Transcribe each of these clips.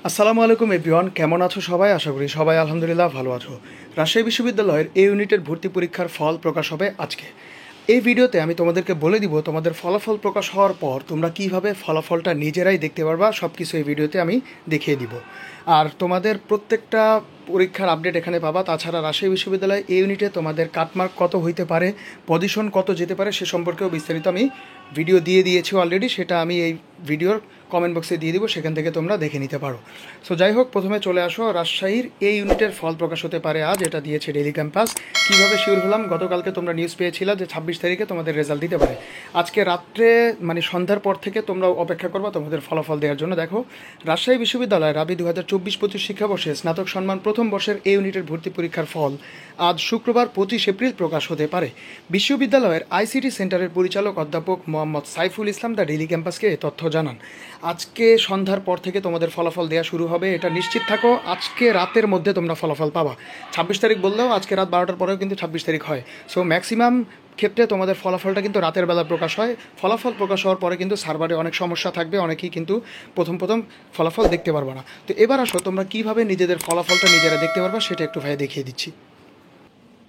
আসসালামু আলাইকুম এভরিওয়ান, কেমন আছো সবাই? আশা করি সবাই আলহামদুলিল্লাহ ভালো আছো। রাজশাহী বিশ্ববিদ্যালয়ের এই ইউনিটের ভর্তি পরীক্ষার ফল প্রকাশ হবে আজকে। এই ভিডিওতে আমি তোমাদেরকে বলে দিব তোমাদের ফলাফল প্রকাশ হওয়ার পর তোমরা কিভাবে ফলাফলটা নিজেরাই দেখতে পারবা, সব কিছু এই ভিডিওতে আমি দেখিয়ে দিব। আর তোমাদের প্রত্যেকটা পরীক্ষার আপডেট এখানে পাবা। তাছাড়া রাজশাহী বিশ্ববিদ্যালয় এই ইউনিটে তোমাদের কাটমার্ক কত হইতে পারে, পজিশন কত যেতে পারে সে সম্পর্কেও বিস্তারিত আমি ভিডিও দিয়ে দিয়েছি অলরেডি। সেটা আমি এই ভিডিওর কমেন্ট বক্সে দিয়ে দিব, সেখান থেকে তোমরা দেখে নিতে পারো। সো যাই হোক, প্রথমে চলে আসো রাজশাহীর এই ইউনিটের ফল প্রকাশ হতে পারে আজ, এটা দিয়েছে ডেইলি ক্যাম্পাস। কীভাবে শিওর হলাম? গতকালকে তোমরা নিউজ পেয়েছিলা যে 26 তারিখে তোমাদের রেজাল্ট দিতে পারে। আজকে রাত্রে মানে সন্ধ্যার পর থেকে তোমরা অপেক্ষা করবা তোমাদের ফলাফল দেওয়ার জন্য। দেখো, রাজশাহী বিশ্ববিদ্যালয় রাবি 2024-25 শিক্ষাবর্ষে স্নাতক সম্মান প্রথম বর্ষের এই ইউনিটের ভর্তি পরীক্ষার ফল আজ শুক্রবার 25 এপ্রিল প্রকাশ হতে পারে। বিশ্ববিদ্যালয়ের আইসিটি সেন্টারের পরিচালক অধ্যাপক মোহাম্মদ সাইফুল ইসলাম দ্য ডেইলি ক্যাম্পাসকে এ তথ্য জানান। আজকে সন্ধ্যার পর থেকে তোমাদের ফলাফল দেওয়া শুরু হবে, এটা নিশ্চিত থাকো। আজকে রাতের মধ্যে তোমরা ফলাফল পাবা। 26 তারিখ বললেও আজকে রাত 12টার পরেও কিন্তু 26 তারিখ হয়। সো ম্যাক্সিমাম ক্ষেত্রে তোমাদের ফলাফলটা কিন্তু রাতের বেলা প্রকাশ হয়। ফলাফল প্রকাশ হওয়ার পরে কিন্তু সার্ভারে অনেক সমস্যা থাকবে, অনেকেই কিন্তু প্রথম ফলাফল দেখতে পারবে না। তো এবার আসো তোমরা কীভাবে নিজেদের ফলাফলটা নিজেরা দেখতে পারবা সেটা একটু ভাইয়া দেখিয়ে দিচ্ছি।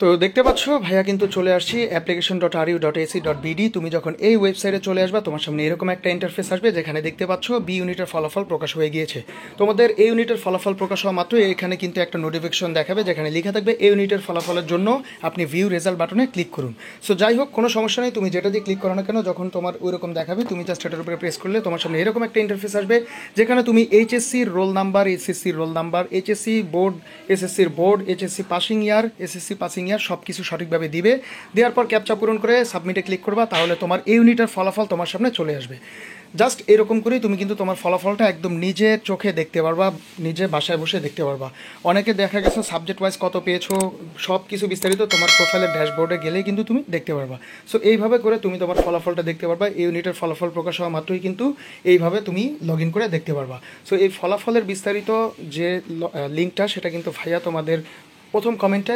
তো দেখতে পাচ্ছ ভাইয়া কিন্তু চলে আসছি application.ru.ac.bd। তুমি যখন এই ওয়েবসাইটে চলে আসবা তোমার সামনে এরকম একটা ইন্টারফেস আসবে, যেখানে দেখতে পাচ্ছ বি ইউনিটের ফলাফল প্রকাশ হয়ে গিয়েছে। তোমাদের এই ইউনিটের ফলাফল প্রকাশ হওয়া মাত্রই এখানে কিন্তু একটা নোটিফিকেশন দেখাবে, যেখানে লেখা থাকবে এই ইউনিটের ফলাফলের জন্য আপনি ভিউ রেজাল্ট বাটনে ক্লিক করুন। সো যাই হোক, কোনো সমস্যা নেই, তুমি যেটা দিয়ে ক্লিক করো না কেন, যখন তোমার ওইরকম দেখাবে তুমি জাস্ট এটার উপরে প্রেস করলে তোমার সামনে এরকম একটা ইন্টারফেস আসবে, যেখানে তুমি এইচএসসির রোল নাম্বার, এসএসসির রোল নাম্বার, এইচএসসি বোর্ড, এসএসসির বোর্ড, এইচএসসি পাসিং ইয়ার, এসএসসি পাসিং ইয়ার সব কিছু সঠিকভাবে দিবে। দেওয়ার পর ক্যাপচা পূরণ করে সাবমিটে ক্লিক করবা, তাহলে তোমার এই ইউনিটের ফলাফল তোমার সামনে চলে আসবে। জাস্ট এরকম করেই তুমি কিন্তু তোমার ফলাফলটা একদম নিজের চোখে দেখতে পারবা, নিজে বাসায় বসে দেখতে পারবা। অনেকে দেখা গেছে সাবজেক্ট ওয়াইজ কত পেয়েছো সব কিছু বিস্তারিত তোমার প্রোফাইলের ড্যাশবোর্ডে গেলেই কিন্তু তুমি দেখতে পারবা। সো এইভাবে করে তুমি তোমার ফলাফলটা দেখতে পারবা। এই ইউনিটের ফলাফল প্রকাশ হওয়া মাত্রই কিন্তু এইভাবে তুমি লগ ইন করে দেখতে পারবা। সো এই ফলাফলের বিস্তারিত যে লিঙ্কটা সেটা কিন্তু ভাইয়া তোমাদের প্রথম কমেন্টে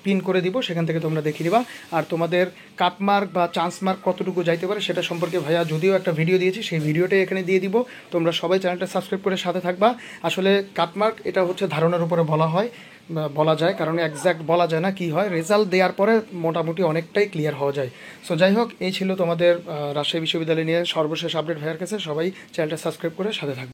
পিন করে দিব, সেখান থেকে তোমরা দেখিয়ে দিবা। আর তোমাদের কাটমার্ক বা চান্স মার্ক কতটুকু যাইতে পারে সেটা সম্পর্কে ভাইয়া যদিও একটা ভিডিও দিয়েছি, সেই ভিডিওটাই এখানে দিয়ে দিব। তোমরা সবাই চ্যানেলটা সাবস্ক্রাইব করে সাথে থাকবা। আসলে কাটমার্ক এটা হচ্ছে ধারণার উপরে বলা হয়, বলা যায়, কারণ একজ্যাক্ট বলা যায় না কি হয়। রেজাল্ট দেওয়ার পরে মোটামুটি অনেকটাই ক্লিয়ার হওয়া যায়। সো যাই হোক, এই ছিল তোমাদের রাজশাহী বিশ্ববিদ্যালয় নিয়ে সর্বশেষ আপডেট ভাইয়ার কাছে। সবাই চ্যানেলটা সাবস্ক্রাইব করে সাথে থাকবে।